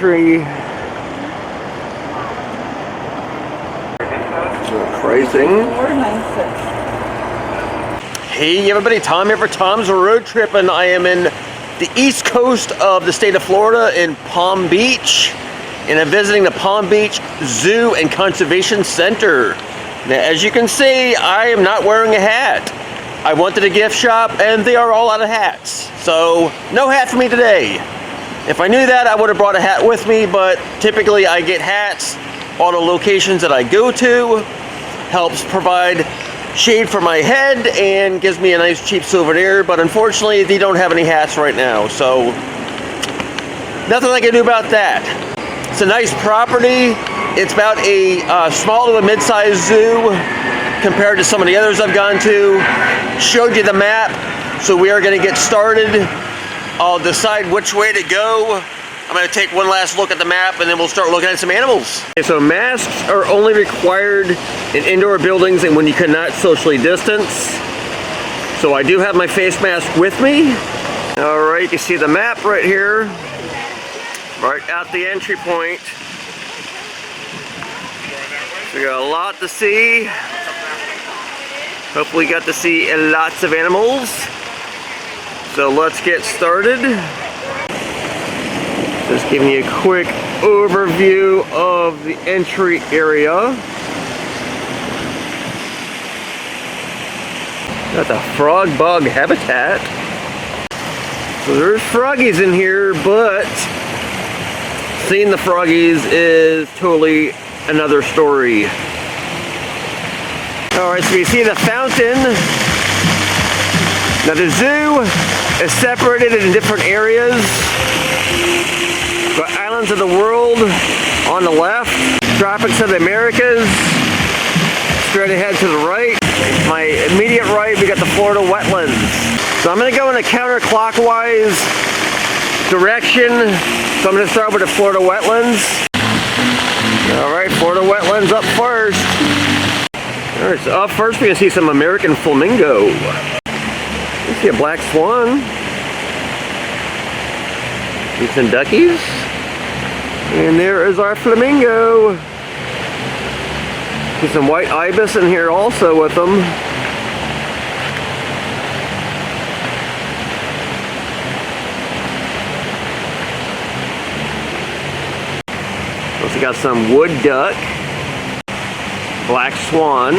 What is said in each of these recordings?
entry. Pricing. Hey everybody, Tom here for Tom's Road Trip, and I am in the east coast of the state of Florida in Palm Beach, and I'm visiting the Palm Beach Zoo and Conservation Center. Now, as you can see, I am not wearing a hat. I went to the gift shop and they are all out of hats, so no hat for me today. If I knew that, I would have brought a hat with me, but typically I get hats on the locations that I go to. Helps provide shade for my head and gives me a nice cheap souvenir, but unfortunately they don't have any hats right now, so nothing I can do about that. It's a nice property. It's about a small to a mid-sized zoo compared to some of the others I've gone to. Showed you the map, so we are going to get started. I'll decide which way to go. I'm going to take one last look at the map and then we'll start looking at some animals. Okay, so masks are only required in indoor buildings and when you cannot socially distance. So I do have my face mask with me. Alright, you can see the map right here. Right at the entry point. So we got a lot to see. Hopefully got to see lots of animals. So let's get started. Just giving you a quick overview of the entry area. Got the frog bug habitat. So there's froggies in here, but seeing the froggies is totally another story. Alright, so you see the fountain. Now the zoo is separated in different areas. Got islands of the world on the left, tropics of the Americas, straight ahead to the right. My immediate right, we got the Florida Wetlands. So I'm going to go in a counterclockwise direction. So I'm going to start with the Florida Wetlands. Alright, Florida Wetlands up first. Alright, so up first we're going to see some American flamingo. You see a black swan. See some duckies. And there is our flamingo. See some white ibis in here also with them. Also got some wood duck. Black swan.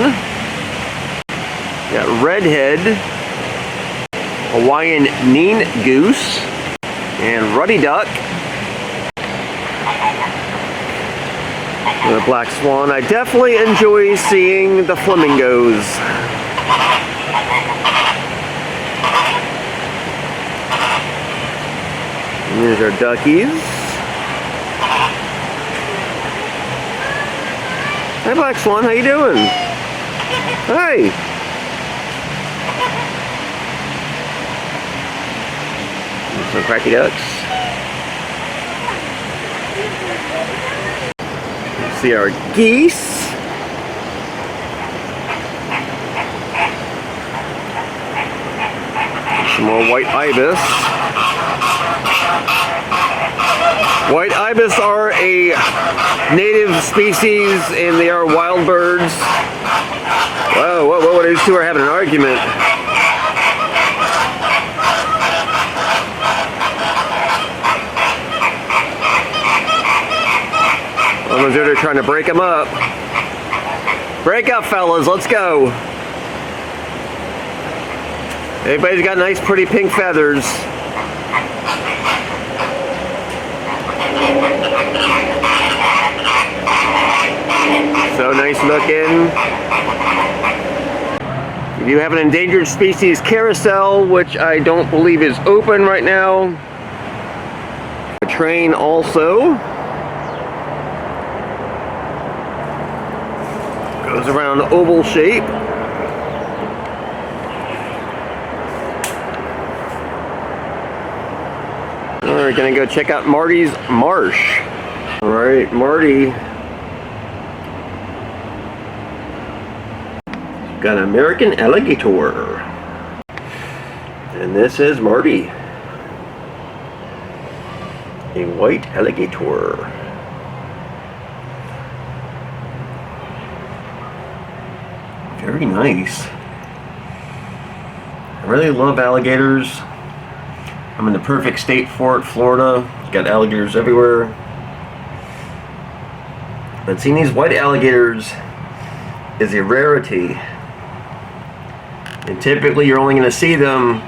Got redhead. Hawaiian neen goose. And ruddy duck. The black swan. I definitely enjoy seeing the flamingos. And there's our duckies. Hi black swan, how you doing? Hi. Some cracky ducks. See our geese. Some more white ibis. White ibis are a native species and they are wild birds. Whoa, whoa, these two are having an argument. They're trying to break them up. Break up, fellas, let's go. Everybody's got nice, pretty pink feathers. So nice looking. We do have an endangered species carousel, which I don't believe is open right now. A train also. Goes around oval shape. We're gonna go check out Marty's marsh. Alright, Marty. Got an American alligator. And this is Marty. A white alligator. Very nice. I really love alligators. I'm in the perfect state for it, Florida. Got alligators everywhere. But seeing these white alligators is a rarity. And typically you're only going to see them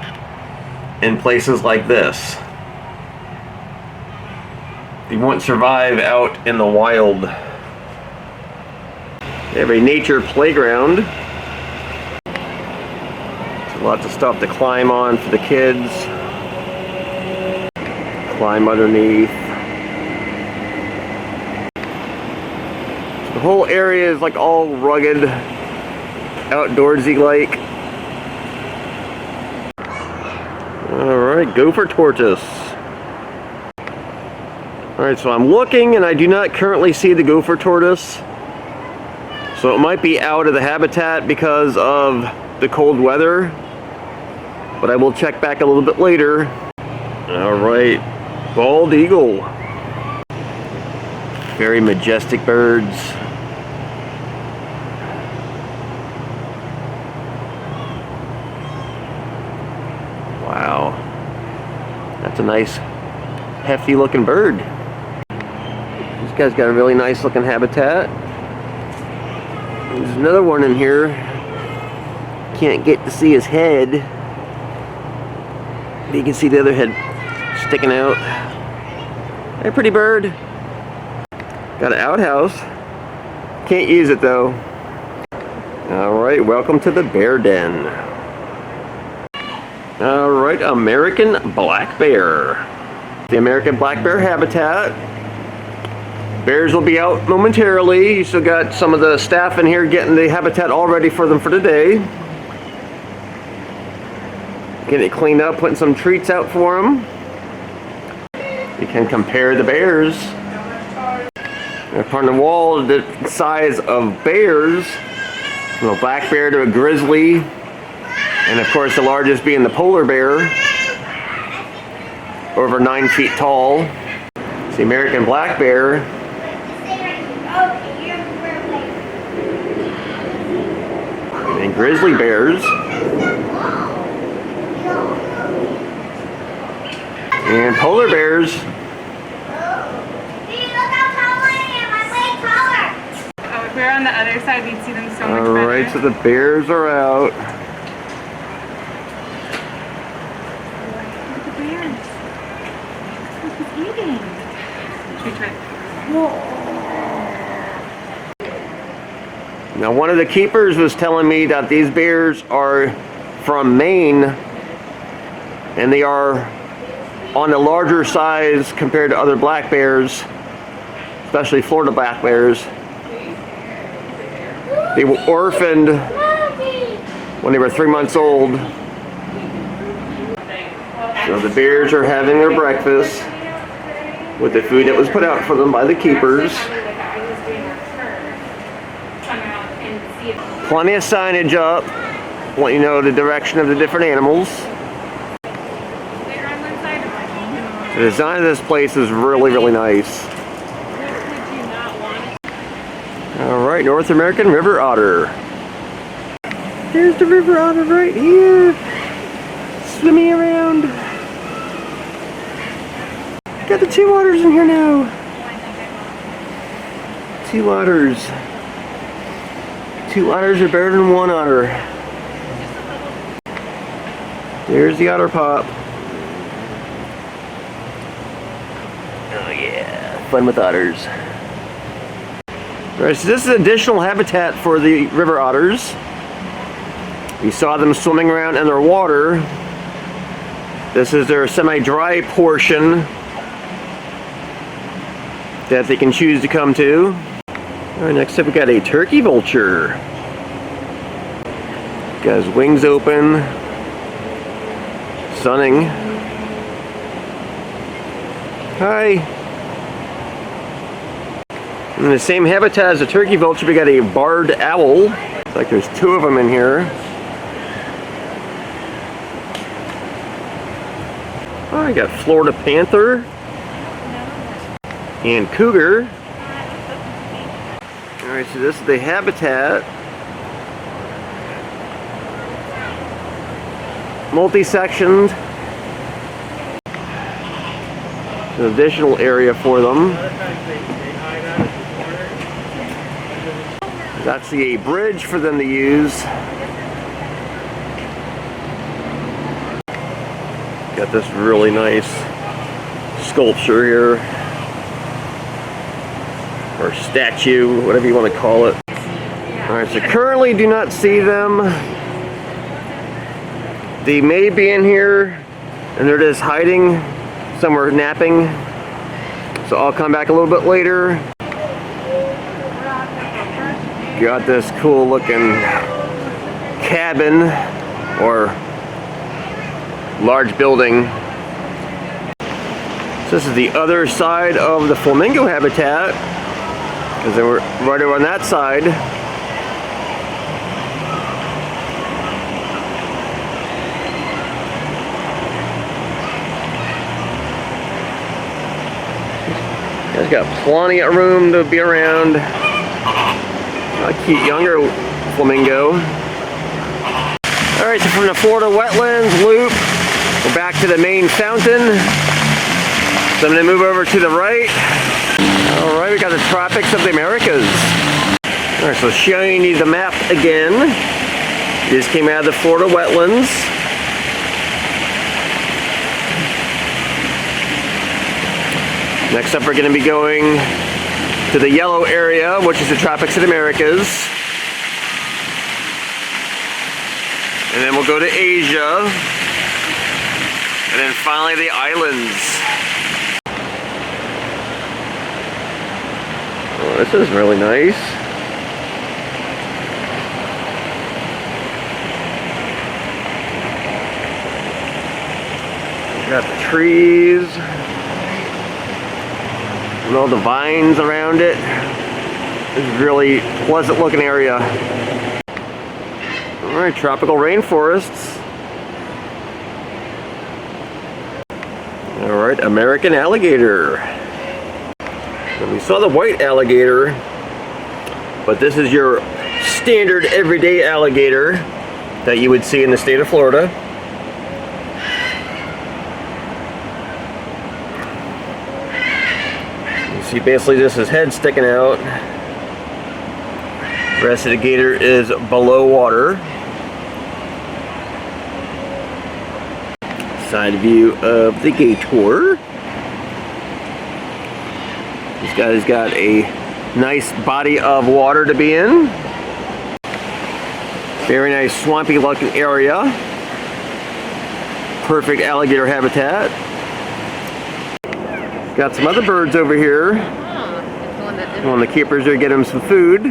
in places like this. They won't survive out in the wild. They have a nature playground. So lots of stuff to climb on for the kids. Climb underneath. The whole area is like all rugged, outdoorsy like. Alright, Gopher tortoise. Alright, so I'm looking and I do not currently see the Gopher tortoise. So it might be out of the habitat because of the cold weather. But I will check back a little bit later. Alright, bald eagle. Very majestic birds. Wow. That's a nice, hefty looking bird. This guy's got a really nice looking habitat. There's another one in here. Can't get to see his head. But you can see the other head sticking out. Hey, pretty bird. Got an outhouse. Can't use it though. Alright, welcome to the bear den. Alright, American black bear. The American black bear habitat. Bears will be out momentarily. You still got some of the staff in here getting the habitat all ready for them for today. Getting it cleaned up, putting some treats out for them. You can compare the bears. Up on the wall, the size of bears. From a black bear to a grizzly. And of course the largest being the polar bear. Over 9 feet tall. It's the American black bear. And grizzly bears. And polar bears. If we were on the other side, we'd see them so much better. Alright, so the bears are out. Look at the bears. Look, he's eating. Should we try? Now one of the keepers was telling me that these bears are from Maine and they are on the larger size compared to other black bears, especially Florida black bears. They were orphaned when they were 3 months old. So the bears are having their breakfast with the food that was put out for them by the keepers. Plenty of signage up, let you know the direction of the different animals. The design of this place is really, really nice. Alright, North American river otter. There's the river otter right here. Swimming around. Got the 2 otters in here now. 2 otters. 2 otters are better than 1 otter. There's the otter pop. Oh yeah, fun with otters. Alright, so this is additional habitat for the river otters. You saw them swimming around in their water. This is their semi-dry portion that they can choose to come to. Alright, next up we got a turkey vulture. Got his wings open, sunning. Hi. In the same habitat as the turkey vulture, we got a barred owl. Looks like there's 2 of them in here. Oh, I got Florida panther. and cougar. Alright, so this is the habitat. Multi-sectioned. An additional area for them. There's actually a bridge for them to use. Got this really nice sculpture here, or statue, whatever you want to call it. Alright, so currently do not see them. They may be in here and they're just hiding somewhere, napping. So I'll come back a little bit later. Got this cool looking cabin or large building. So this is the other side of the flamingo habitat, because they were right over on that side. It's got plenty of room to be around. A cute younger flamingo. Alright, so from the Florida Wetlands loop, we're back to the main fountain. So I'm going to move over to the right. Alright, we got the tropics of the Americas. Alright, so showing you the map again. This came out of the Florida Wetlands. Next up, we're going to be going to the yellow area, which is the tropics of the Americas. And then we'll go to Asia. And then finally the islands. Oh, this is really nice. Got the trees and all the vines around it. It's a really pleasant looking area. Alright, tropical rainforests. Alright, American alligator. And we saw the white alligator, but this is your standard everyday alligator that you would see in the state of Florida. You see basically just his head sticking out. The rest of the gator is below water. Side view of the gator. This guy's got a nice body of water to be in. Very nice swampy looking area. Perfect alligator habitat. Got some other birds over here. One of the keepers are getting him some food.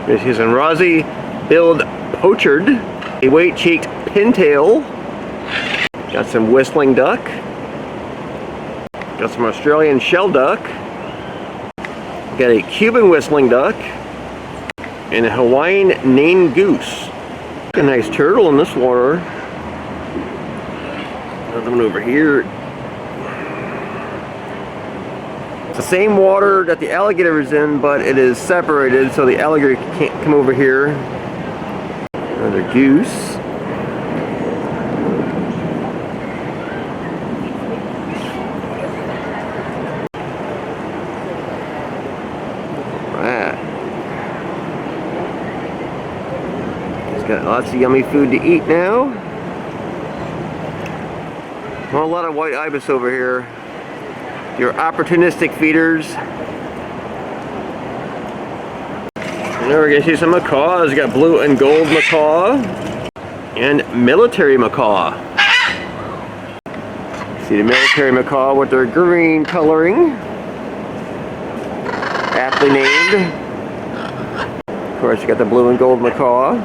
Here's a rosy-billed pochard, a white-cheeked pintail. Got some whistling duck. Got some Australian shell duck. Got a Cuban whistling duck. And a Hawaiian nain goose. A nice turtle in this water. Another one over here. It's the same water that the alligator is in, but it is separated so the alligator can't come over here. Another goose. Got lots of yummy food to eat now. Well, a lot of white ibis over here. Your opportunistic feeders. And now we're going to see some macaws. We got blue and gold macaw and military macaw. See the military macaw with their green coloring. Aptly named. Of course, you got the blue and gold macaw.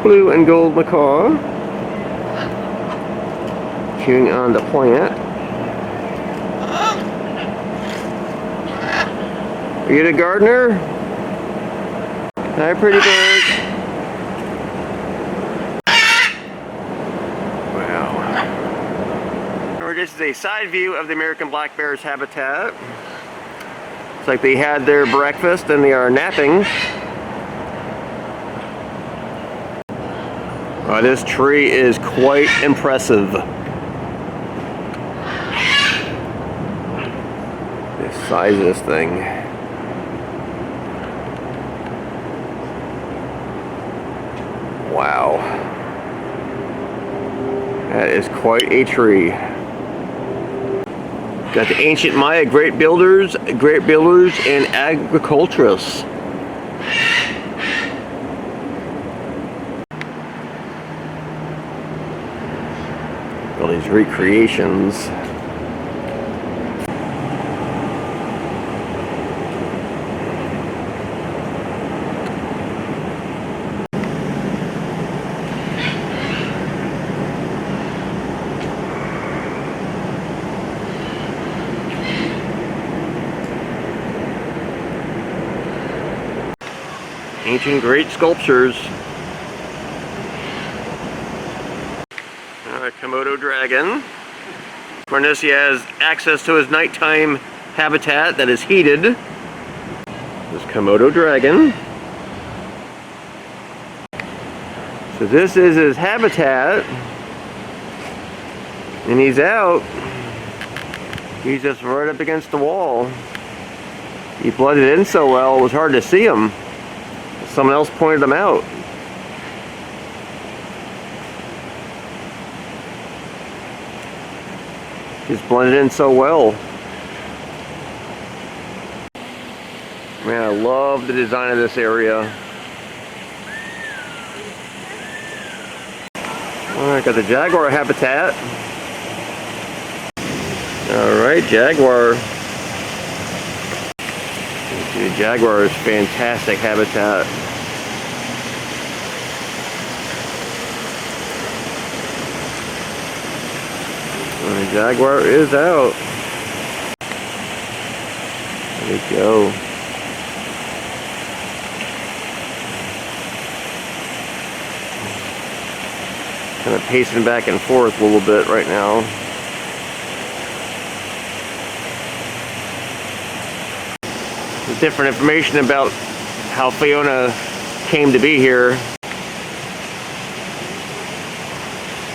Blue and gold macaw chewing on the plant. Are you the gardener? Hi, pretty bird. Wow. a side view of the American black bear's habitat. It's like they had their breakfast and they are napping. This tree is quite impressive. The size of this thing. Wow. That is quite a tree. Got the ancient Maya great builders and agriculturists. All these recreations. Ancient great sculptures. Komodo dragon. Of course, he has access to his nighttime habitat that is heated. This Komodo dragon. So this is his habitat. And he's out. He's just right up against the wall. He blended in so well, it was hard to see him. Someone else pointed him out. He's blended in so well. Man, I love the design of this area. Alright, got the jaguar habitat. Alright, jaguar. The jaguar is fantastic habitat. The jaguar is out. There we go. Kind of pacing back and forth a little bit right now. There's different information about how Fiona came to be here.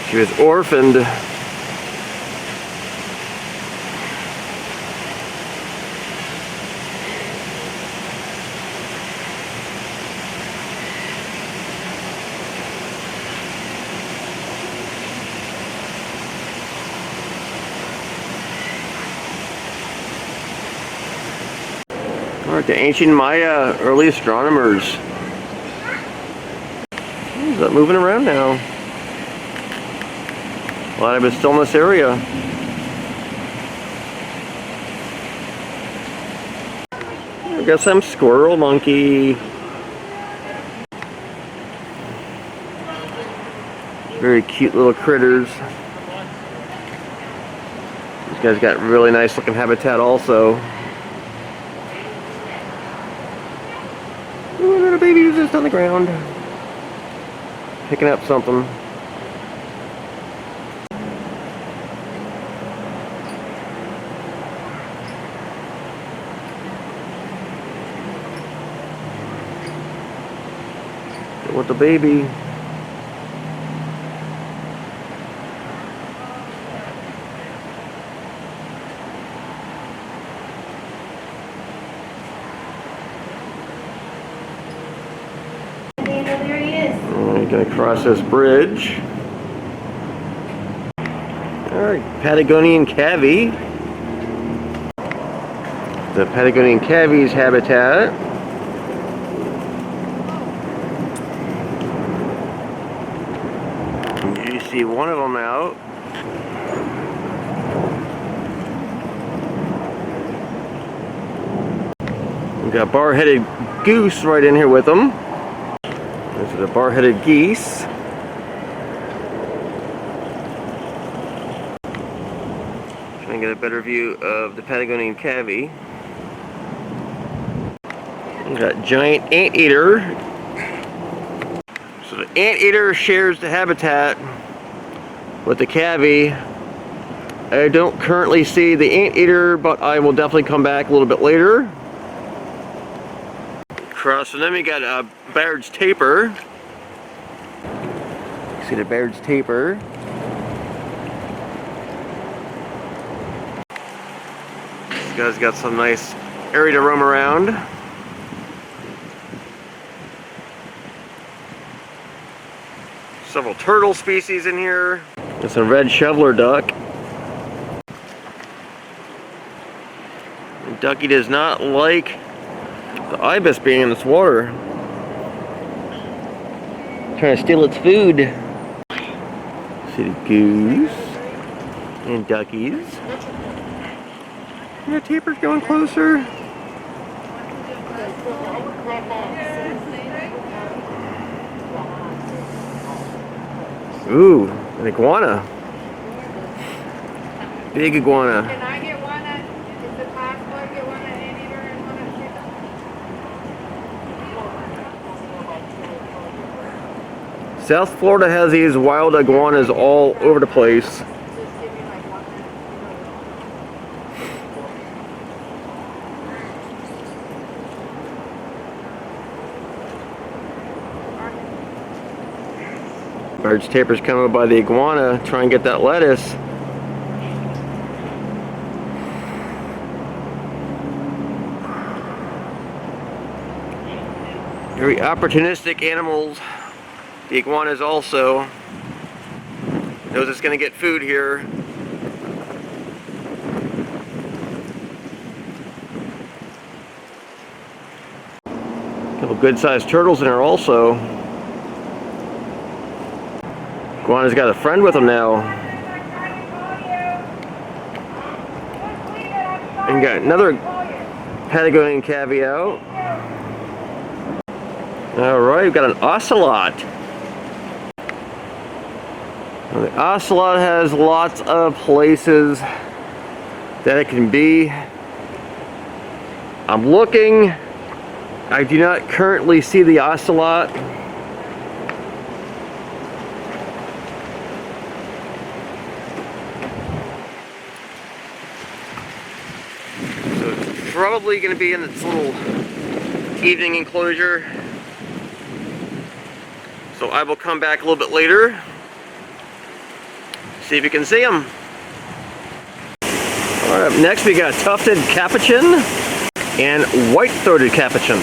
She was orphaned. Alright, the ancient Maya early astronomers. Is that moving around now? A lot of it's still in this area. I got some squirrel monkey. Very cute little critters. These guys got really nice looking habitat also. Ooh, little baby who's just on the ground. Picking up something. With the baby. There he is. Alright, gonna cross this bridge. Alright, Patagonian cavy. The Patagonian cavy's habitat. You see one of them out. We got bar-headed goose right in here with them. This is a bar-headed geese. Trying to get a better view of the Patagonian cavy. We got giant anteater. So the anteater shares the habitat with the cavy I don't currently see the anteater, but I will definitely come back a little bit later. Across from them we got a Baird's tapir. See the Baird's tapir. This guy's got some nice area to roam around. Several turtle species in here. There's a red shoveler duck. The ducky does not like the ibis being in this water. Trying to steal its food. See the goose and duckies. And the tapir's going closer. Ooh, an iguana. Big iguana. Can I get one? Is it possible to get one anteater and one cheetah? South Florida has these wild iguanas all over the place. Just give me like one. Baird's tapir's coming by the iguana, try and get that lettuce. Very opportunistic animals. The iguanas also. Knows it's gonna get food here. A couple good-sized turtles in there also. Iguana's got a friend with him now. And got another Patagonian caviar. Alright, we've got an ocelot. Now, the ocelot has lots of places that it can be. I'm looking. I do not currently see the ocelot. So it's probably going to be in this little evening enclosure. So I will come back a little bit later. See if you can see them. Alright, up next we got tufted capuchin and white-throated capuchin.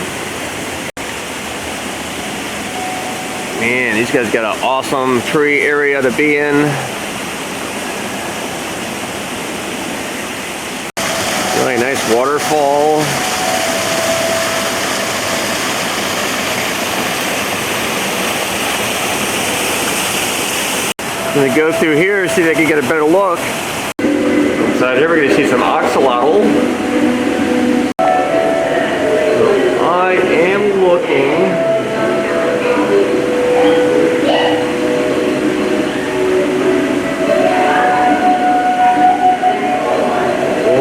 Man, these guys got an awesome tree area to be in. Really nice waterfall. I'm gonna go through here, see if I can get a better look. Inside here we're gonna see some oxalotl. So I am looking.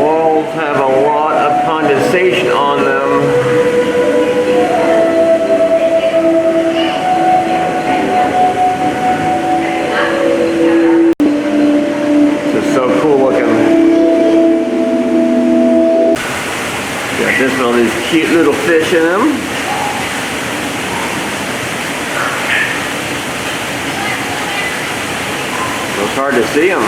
Walls have a lot of condensation on them. Just all these cute little fish in them. It's hard to see them.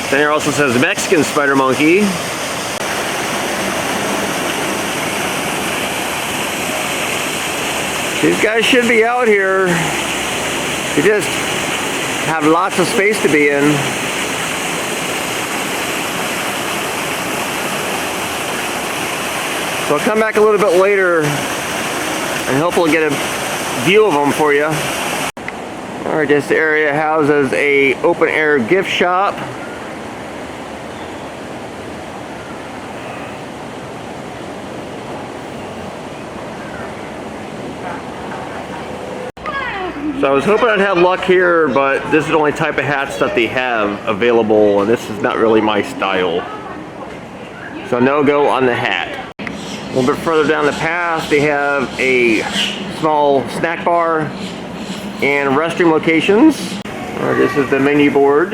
Then here also says Mexican spider monkey. These guys should be out here. They just have lots of space to be in. So I'll come back a little bit later and hopefully get a view of them for you. Alright, this area houses a open air gift shop. So I was hoping I'd have luck here, but this is the only type of hats that they have available, and this is not really my style. So no go on the hat. A little bit further down the path, they have a small snack bar and restroom locations. All right, this is the menu board.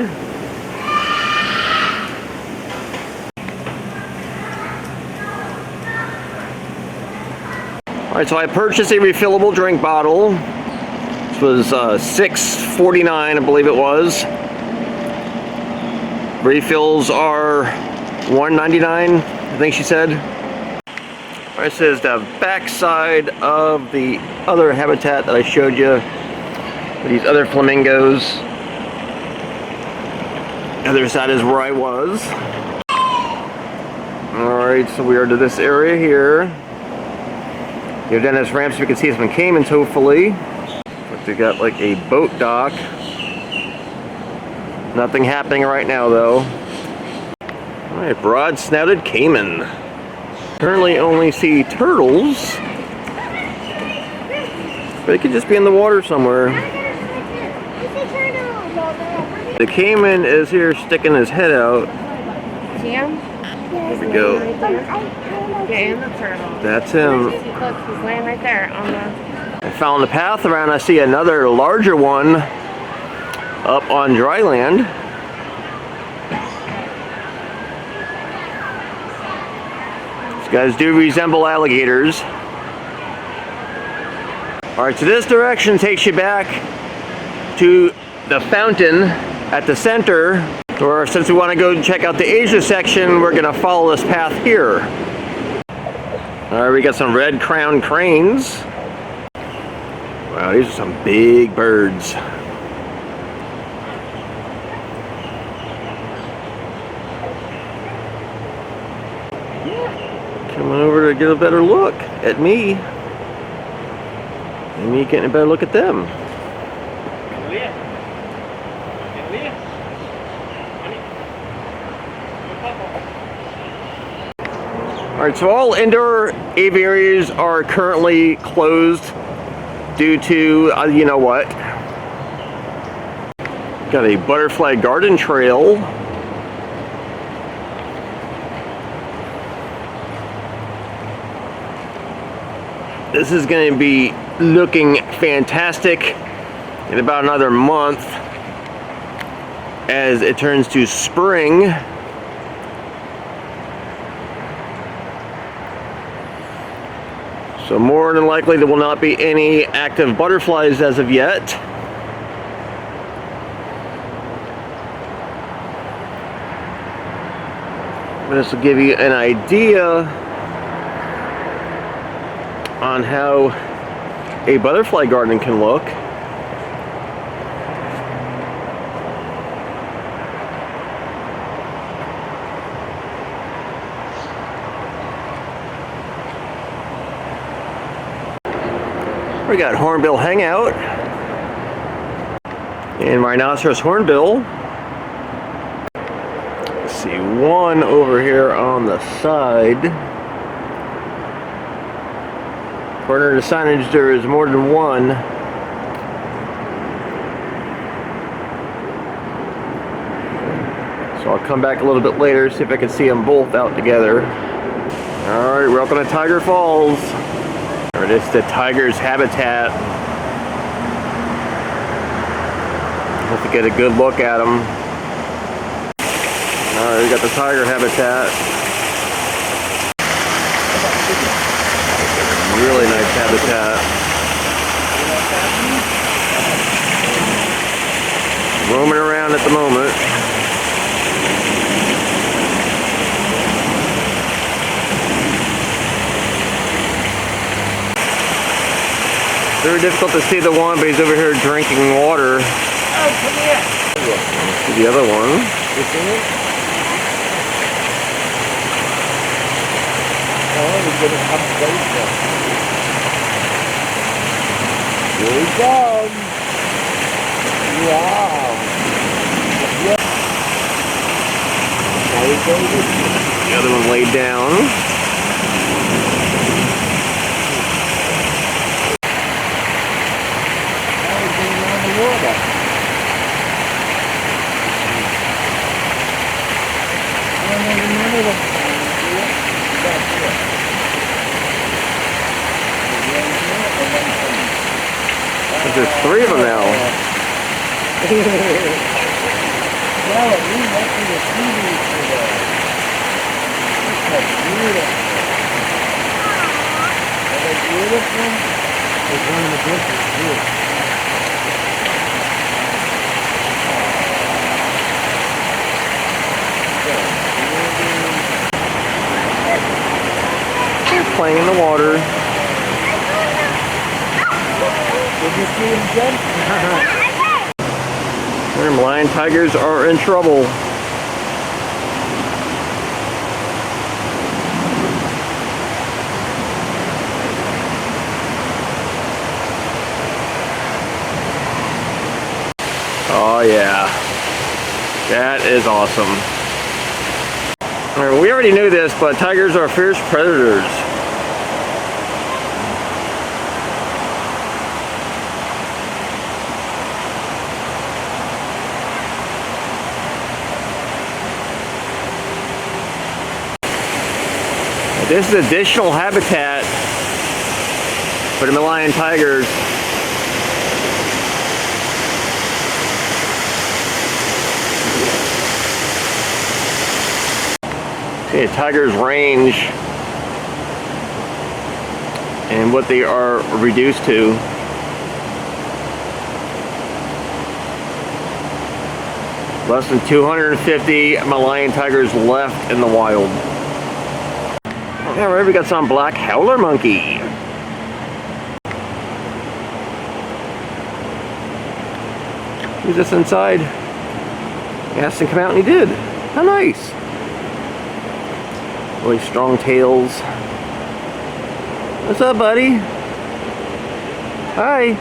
All right, so I purchased a refillable drink bottle. This was $6.49, I believe it was. Refills are $1.99, I think she said. All right, this is the back side of the other habitat that I showed you. These other flamingos. The other side is where I was. All right, so we are to this area here. You have Dennis ramps, we can see some caimans, hopefully. But they got like a boat dock. Nothing happening right now, though. All right, broad-snouted caiman. Currently only see turtles. But they could just be in the water somewhere. The caiman is here sticking his head out. See him? There we go. Yeah, and the turtle. That's him. Look, he's laying right there on the... I found the path around. I see another larger one up on dry land. These guys do resemble alligators. Alright, so this direction takes you back to the fountain at the center, or since we want to go check out the Asia section, we're going to follow this path here. Alright, we got some red-crowned cranes. Wow, these are some big birds. Coming over to get a better look at me. And me getting a better look at them. Alright, so all indoor aviaries are currently closed due to, you know what? Got a butterfly garden trail. This is going to be looking fantastic in about another month as it turns to spring. So more than likely there will not be any active butterflies as of yet. This will give you an idea on how a butterfly garden can look. We got hornbill hangout and rhinoceros hornbill. Let's see, one over here on the side. According to the signage, there is more than one. So I'll come back a little bit later, see if I can see them both out together. Alright, we're up on Tiger Falls. Alright, it's the tiger's habitat. Have to get a good look at them. Alright, we got the tiger habitat. Really nice habitat. Roaming around at the moment. Very difficult to see the one, but he's over here drinking water. Oh, come here. See the other one. You see it? Oh, he's getting up closer. Here he comes. Wow. Yeah. There he goes. The other one laid down. Water. There's 3 of them now. Well, we went to the TV today. Look how beautiful. Are they beautiful? There's one in the bushes too. They're playing in the water. Did you see him jump? Them lion tigers are in trouble. Oh yeah, that is awesome. All right, we already knew this, but tigers are fierce predators. This is additional habitat for the Malayan tigers. See, tigers' range and what they are reduced to. Less than 250 Malayan tigers left in the wild. All right, we got some black howler monkey. Who's this inside? He asked him to come out and he did. How nice. Really strong tails. What's up, buddy? Hi.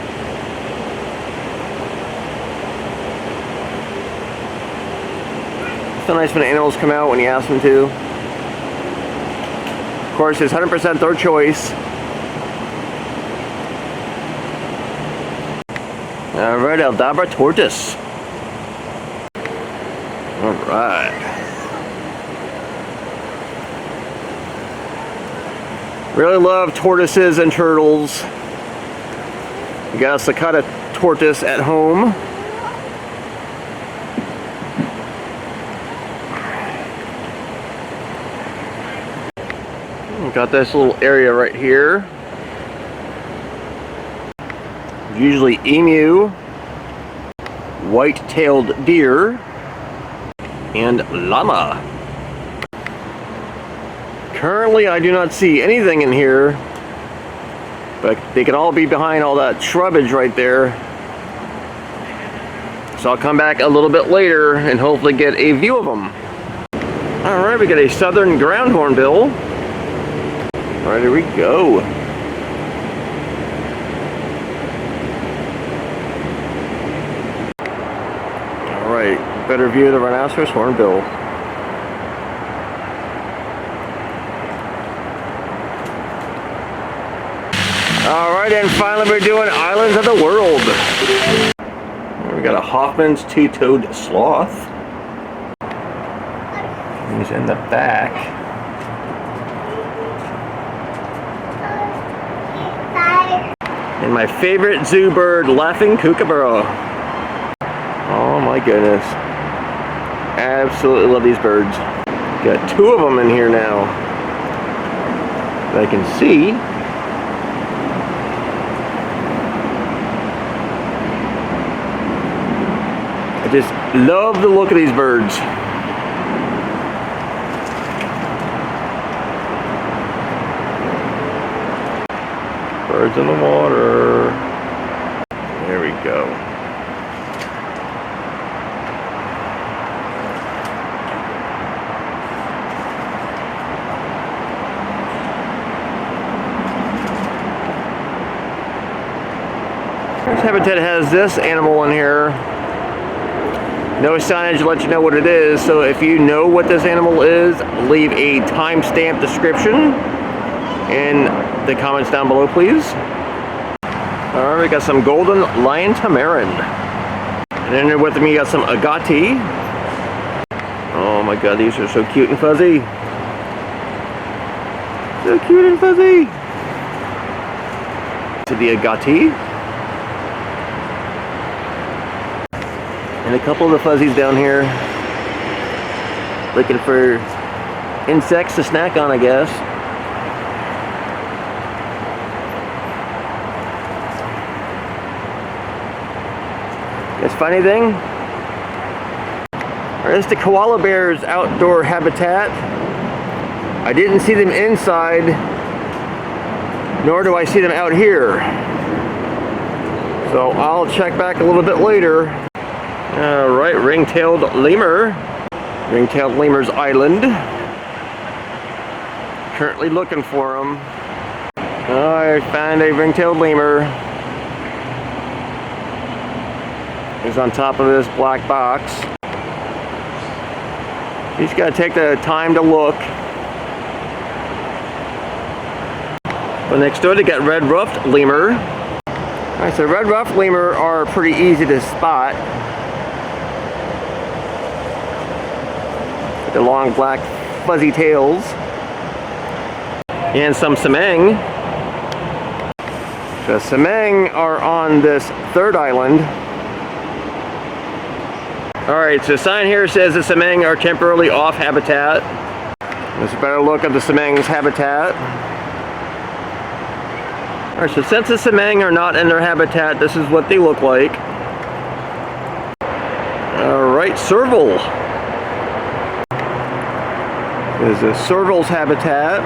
It's so nice when animals come out when you ask them to. Of course, it's 100% their choice. Alright, Aldabra tortoise. Alright. Really love tortoises and turtles. We got a cicada tortoise at home. Got this little area right here. Usually emu, white-tailed deer, and llama. Currently, I do not see anything in here, but they could all be behind all that shrubbage right there. So I'll come back a little bit later and hopefully get a view of them. All right, we got a southern ground hornbill. All right, here we go. All right, better view of the rhinoceros hornbill. All right, and finally we're doing Islands of the World. We got a Hoffman's two-toed sloth. He's in the back. And my favorite zoo bird, laughing kookaburra. Oh my goodness. Absolutely love these birds. Got 2 of them in here now that I can see. I just love the look of these birds. Birds in the water. There we go. This habitat has this animal in here. No signage to let you know what it is, so if you know what this animal is, leave a timestamp description in the comments down below, please. Alright, we got some golden lion tamarin. And then with me, you got some agati. Oh my god, these are so cute and fuzzy. So cute and fuzzy. To the agati. And a couple of the fuzzies down here looking for insects to snack on, I guess. Guys, find anything? There's the koala bear's outdoor habitat. I didn't see them inside, nor do I see them out here. So I'll check back a little bit later. Alright, ring-tailed lemur. Ring-tailed lemur's island. Currently looking for them. I found a ring-tailed lemur. He's on top of this black box. You just gotta take the time to look. But next door they got red-ruffed lemur. Alright, so red-ruffed lemur are pretty easy to spot. The long black fuzzy tails. And some samang. The samang are on this third island. Alright, so the sign here says the samang are temporarily off habitat. Let's a better look at the samang's habitat. Alright, so since the samang are not in their habitat, this is what they look like. Alright, serval. This is the serval's habitat.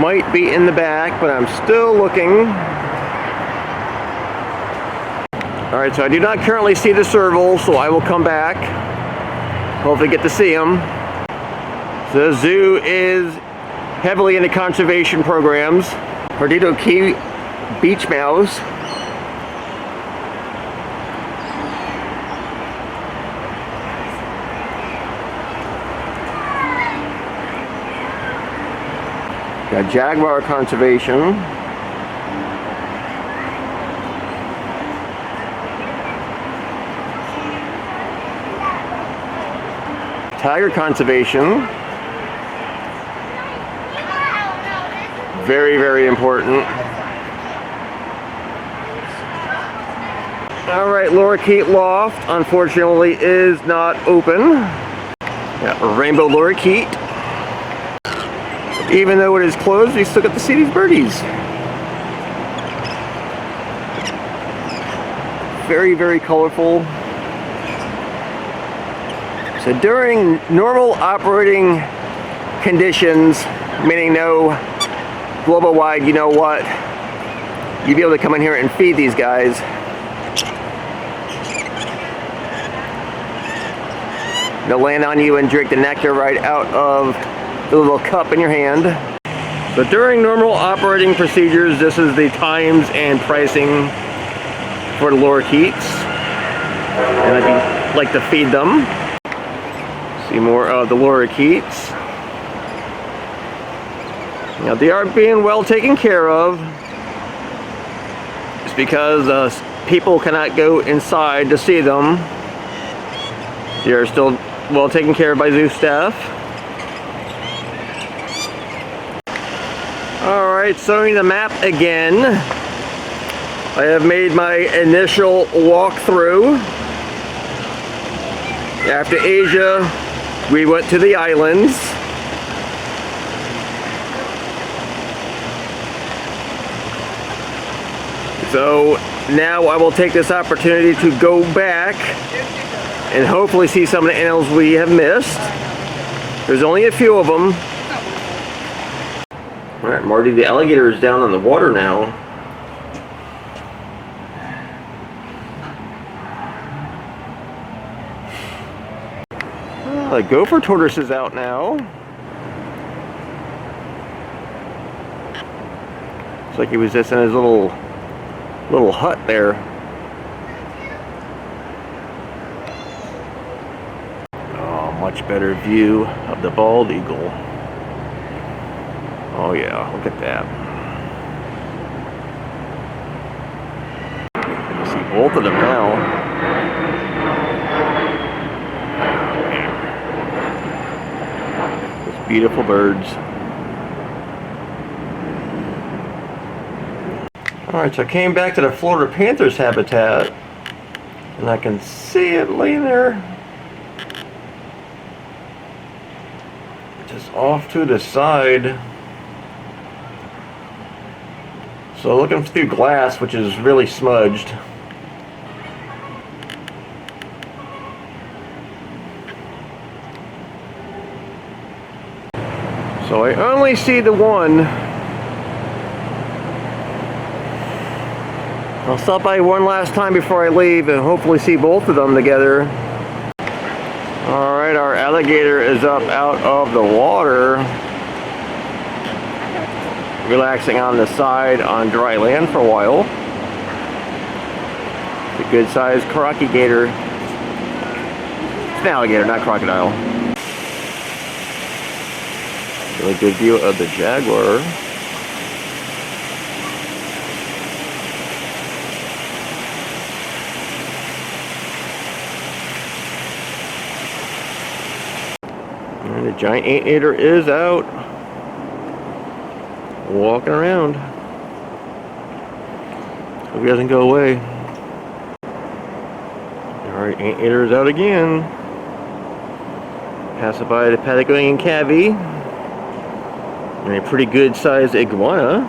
Might be in the back, but I'm still looking. Alright, so I do not currently see the serval, so I will come back. Hopefully get to see them. So the zoo is heavily into conservation programs. Perdido key beach mouse. Got jaguar conservation. Tiger conservation. Very, very important. Alright, lorikeet loft, unfortunately, is not open. Got a rainbow lorikeet. Even though it is closed, we still get to see these birdies. Very, very colorful. So during normal operating conditions, meaning no global wide, you know what, you'd be able to come in here and feed these guys. They'll land on you and drink the nectar right out of the little cup in your hand. So during normal operating procedures, this is the times and pricing for the lorikeets. And I'd like to feed them. See more of the lorikeets. Now they are being well taken care of. It's because people cannot go inside to see them. They are still well taken care of by zoo staff. Alright, showing the map again. I have made my initial walkthrough. After Asia, we went to the islands. So now I will take this opportunity to go back and hopefully see some of the animals we have missed. There's only a few of them. Alright, Marty, the alligator is down on the water now. The Gopher tortoise is out now. Looks like he was just in his little hut there. Oh, much better view of the bald eagle. Oh yeah, look at that. You see both of them now. Beautiful birds. Alright, so I came back to the Florida Panther's habitat, and I can see it laying there. Just off to the side. So looking through glass, which is really smudged. So I only see the one. I'll stop by one last time before I leave and hopefully see both of them together. Alright, our alligator is up out of the water, relaxing on the side on dry land for a while. It's a good sized crocodile. It's an alligator, not crocodile. Really good view of the jaguar. And the giant anteater is out, walking around. Hope he doesn't go away. Alright, anteater is out again. Passing by the Patagonian cavy. And a pretty good sized iguana.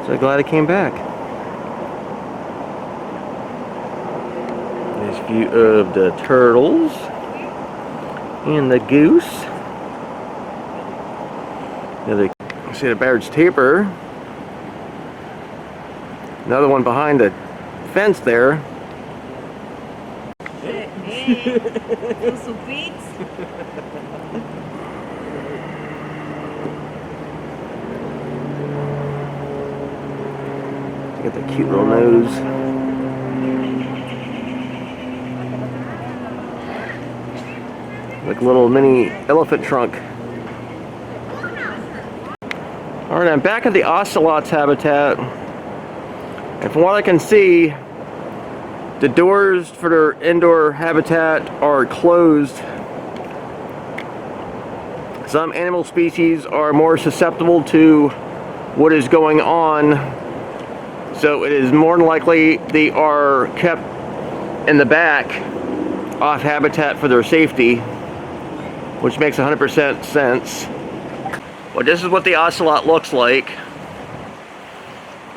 So glad I came back. Nice view of the turtles and the goose. See the Baird's tapir. Another one behind the fence there. Little beats. Got the cute little nose. Like a little mini elephant trunk. Alright, I'm back at the ocelot's habitat. And from what I can see, the doors for their indoor habitat are closed. Some animal species are more susceptible to what is going on, so it is more than likely they are kept in the back off habitat for their safety, which makes 100% sense. Well, this is what the ocelot looks like.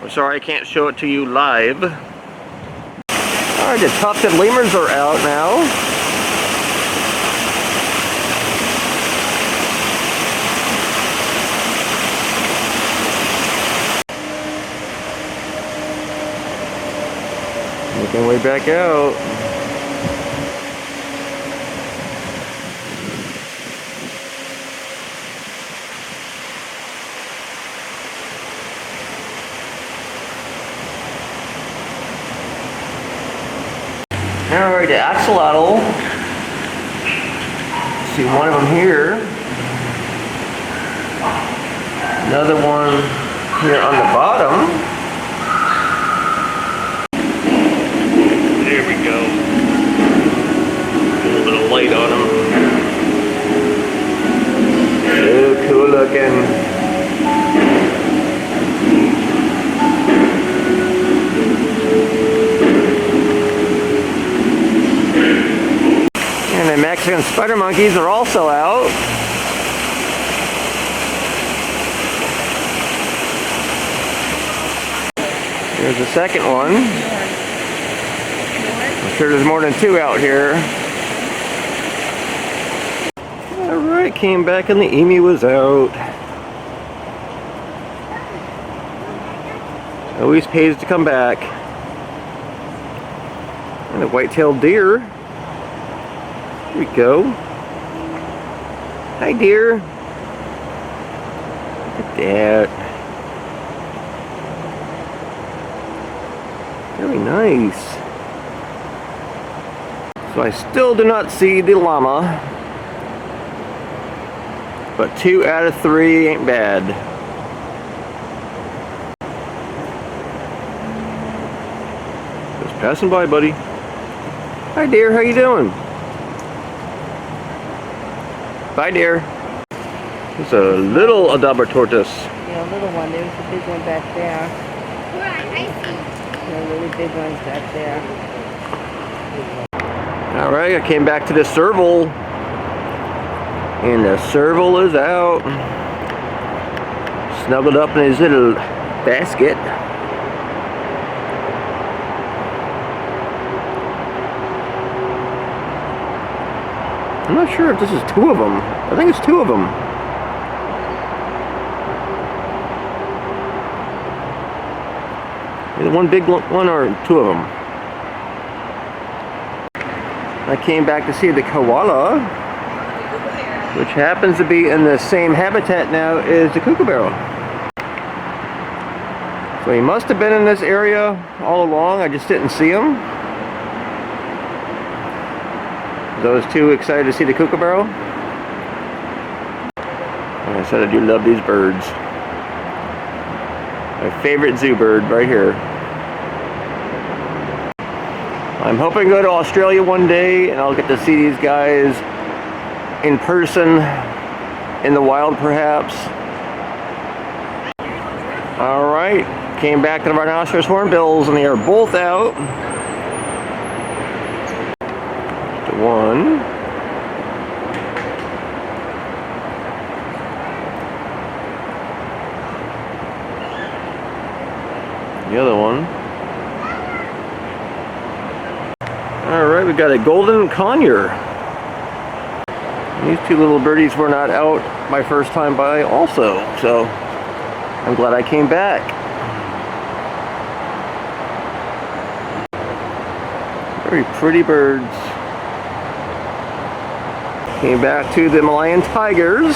I'm sorry I can't show it to you live. Alright, the tufted lemurs are out now. Making way back out. Alright, the axolotl. See one of them here. Another one here on the bottom. There we go. A little bit of light on them. So cool looking. And the Mexican spider monkeys are also out. Here's the second one. I'm sure there's more than two out here. Alright, came back and the emu was out. Always pays to come back. And a white-tailed deer. Here we go. Hi, dear. Look at that. Very nice. So I still do not see the llama, but 2 out of 3 ain't bad. Just passing by, buddy. Hi, dear. How you doing? Bye, dear. It's a little Adabra tortoise. Yeah, a little one. There's a big one back there. Right, I see. The really big ones back there. All right, I came back to the serval, and the serval is out, snuggled up in his little basket. I'm not sure if this is two of them. I think it's two of them. Either one big one or two of them. I came back to see the koala, which happens to be in the same habitat now as the kookaburra. So he must have been in this area all along. I just didn't see him. I was too excited to see the kookaburra. Like I said, I do love these birds. My favorite zoo bird right here. I'm hoping to go to Australia one day and I'll get to see these guys in person, in the wild perhaps. Alright, came back to the rhinoceros hornbills and they are both out. One. The other one. Alright, we got a golden conure. These two little birdies were not out my first time by also, so I'm glad I came back. Very pretty birds. Came back to the Himalayan tigers.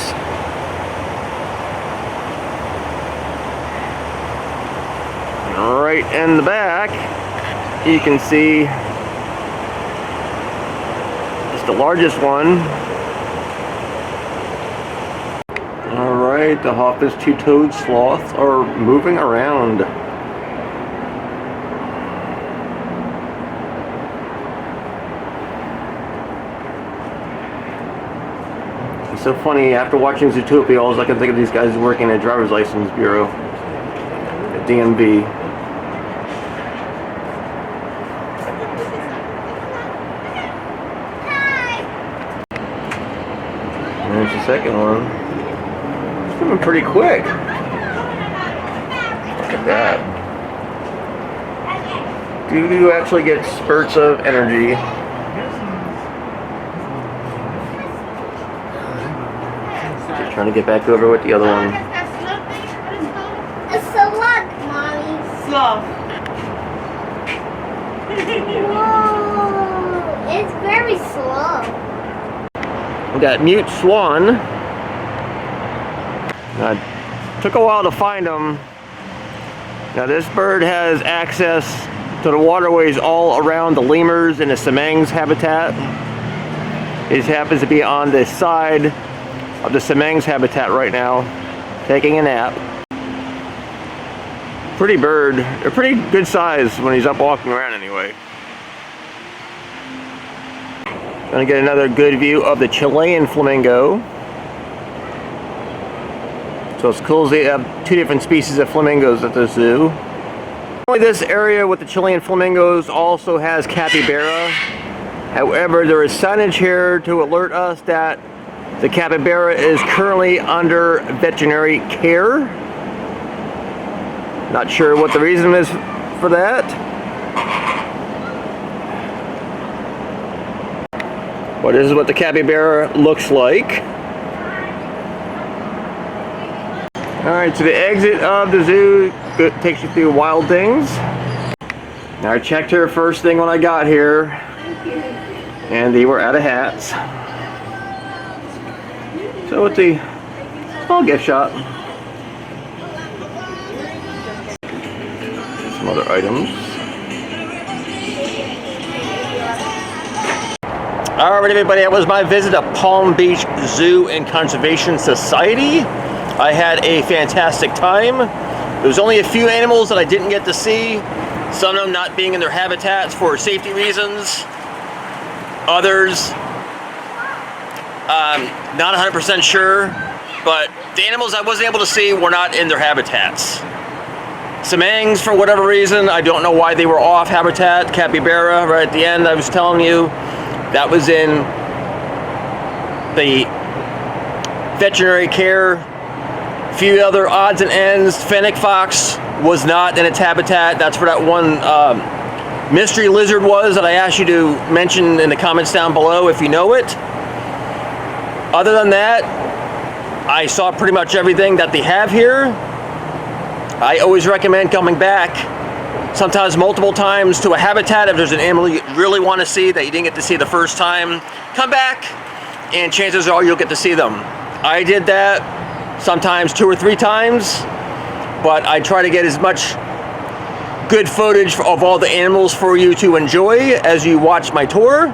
Right in the back, you can see it's the largest one. Alright, the Hoffman's two-toed sloths are moving around. It's so funny, after watching Zootopia, all I can think of these guys working at a driver's license bureau at DMV. And there's the second one. It's moving pretty quick. Look at that. Do actually get spurts of energy. Just trying to get back over with the other one. A slug, Mommy. Sloth. Whoa, it's very slow. We got mute swan. Now, took a while to find them. Now this bird has access to the waterways all around the lemurs and the Semengs habitat. It happens to be on the side of the Semengs habitat right now, taking a nap. Pretty bird. They're pretty good size when he's up walking around anyway. Gonna get another good view of the Chilean flamingo. So it's cool as they have two different species of flamingos at the zoo. This area with the Chilean flamingos also has capybara. However, there is signage here to alert us that the capybara is currently under veterinary care. Not sure what the reason is for that. But this is what the capybara looks like. Alright, so the exit of the zoo takes you through wild things. Now I checked her first thing when I got here, and they were out of hats. So it's a small gift shop. Some other items. Alright everybody, that was my visit to Palm Beach Zoo and Conservation Society. I had a fantastic time. There was only a few animals that I didn't get to see. Some of them not being in their habitats for safety reasons. Others Not 100% sure, but the animals I wasn't able to see were not in their habitats. Samangs, for whatever reason, I don't know why they were off habitat. Capybara, right at the end, I was telling you, that was in the veterinary care. A few other odds and ends. Fennec fox was not in its habitat. That's where that one mystery lizard was that I asked you to mention in the comments down below if you know it. Other than that, I saw pretty much everything that they have here. I always recommend coming back, sometimes multiple times, to a habitat. If there's an animal you really want to see that you didn't get to see the first time, come back and chances are you'll get to see them. I did that sometimes 2 or 3 times, but I try to get as much good footage of all the animals for you to enjoy as you watch my tour.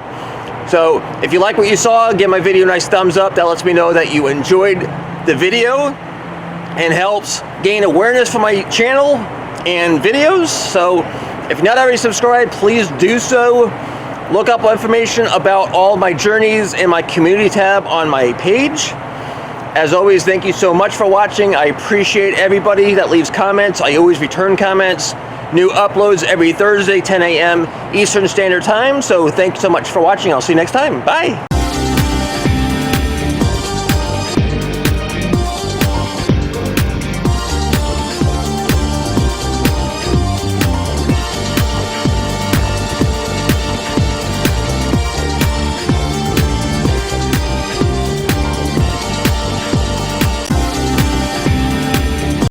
So if you like what you saw, give my video a nice thumbs up. That lets me know that you enjoyed the video and helps gain awareness for my channel and videos. So if you're not already subscribed, please do so. Look up information about all my journeys in my community tab on my page. As always, thank you so much for watching. I appreciate everybody that leaves comments. I always return comments. New uploads every Thursday, 10 a.m. Eastern Standard Time. So thanks so much for watching. I'll see you next time. Bye.